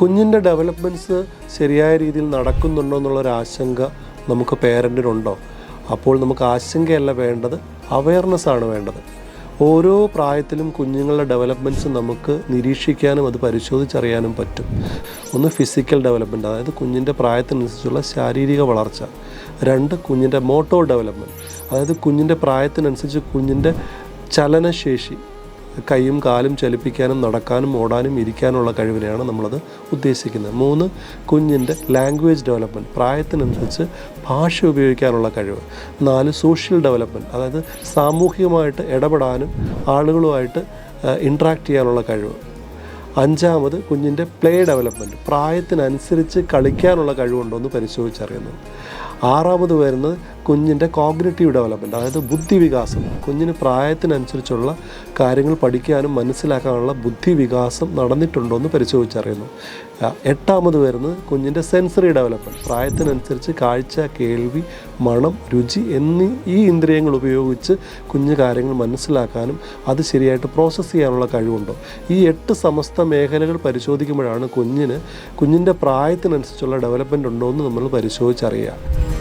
കുഞ്ഞിൻ്റെ ഡെവലപ്മെൻറ്റ്സ് ശരിയായ രീതിയിൽ നടക്കുന്നുണ്ടോ എന്നുള്ളൊരു ആശങ്ക നമുക്ക് പേരൻറ്റിനുണ്ടോ? അപ്പോൾ നമുക്ക് ആശങ്കയല്ല വേണ്ടത്, അവയർനെസ്സാണ് വേണ്ടത്. ഓരോ പ്രായത്തിലും കുഞ്ഞുങ്ങളുടെ ഡെവലപ്മെൻറ്റ്സ് നമുക്ക് നിരീക്ഷിക്കാനും അത് പരിശോധിച്ചറിയാനും പറ്റും. ഒന്ന് ഫിസിക്കൽ ഡെവലപ്മെൻറ്റ്, അതായത് കുഞ്ഞിൻ്റെ പ്രായത്തിനനുസരിച്ചുള്ള ശാരീരിക വളർച്ച. രണ്ട്, കുഞ്ഞിൻ്റെ മോട്ടോർ ഡെവലപ്മെൻറ്റ്, അതായത് കുഞ്ഞിൻ്റെ പ്രായത്തിനനുസരിച്ച് കുഞ്ഞിൻ്റെ ചലനശേഷി, കൈയും കാലും ചലിപ്പിക്കാനും നടക്കാനും ഓടാനും ഇരിക്കാനുള്ള കഴിവിനെയാണ് നമ്മളത് ഉദ്ദേശിക്കുന്നത്. മൂന്ന്, കുഞ്ഞിൻ്റെ ലാംഗ്വേജ് ഡെവലപ്മെൻറ്റ്, പ്രായത്തിനനുസരിച്ച് ഭാഷ ഉപയോഗിക്കാനുള്ള കഴിവ്. നാല്, സോഷ്യൽ ഡെവലപ്മെൻറ്റ്, അതായത് സാമൂഹികമായിട്ട് ഇടപെടാനും ആളുകളുമായിട്ട് ഇൻട്രാക്ട് ചെയ്യാനുള്ള കഴിവ്. അഞ്ചാമത്, കുഞ്ഞിൻ്റെ പ്ലേ ഡെവലപ്മെൻറ്റ്, പ്രായത്തിനനുസരിച്ച് കളിക്കാനുള്ള കഴിവുണ്ടോ എന്ന് പരിശോധിച്ചറിയുന്നു. ആറാമത് വരുന്നത് കുഞ്ഞിൻ്റെ കോഗ്നിറ്റീവ് ഡെവലപ്മെൻറ്റ്, അതായത് ബുദ്ധിവികാസം. കുഞ്ഞിന് പ്രായത്തിനനുസരിച്ചുള്ള കാര്യങ്ങൾ പഠിക്കാനും മനസ്സിലാക്കാനുള്ള ബുദ്ധിവികാസം നടന്നിട്ടുണ്ടോ എന്ന് പരിശോധിച്ചറിയുന്നു. എട്ടാമത് വരുന്നത് കുഞ്ഞിൻ്റെ സെൻസറി ഡെവലപ്മെൻറ്റ്, പ്രായത്തിനനുസരിച്ച് കാഴ്ച, കേൾവി, മണം, രുചി എന്നീ ഈ ഇന്ദ്രിയങ്ങൾ ഉപയോഗിച്ച് കുഞ്ഞ് കാര്യങ്ങൾ മനസ്സിലാക്കാനും അത് ശരിയായിട്ട് പ്രോസസ്സ് ചെയ്യാനുള്ള കഴിവുണ്ടോ. ഈ 8 സമസ്ത മേഖലകൾ പരിശോധിക്കുമ്പോഴാണ് കുഞ്ഞിൻ്റെ പ്രായത്തിനനുസരിച്ചുള്ള ഡെവലപ്മെൻറ്റ് ഉണ്ടോ എന്ന് നമ്മൾ പരിശോധിച്ചറിയുക.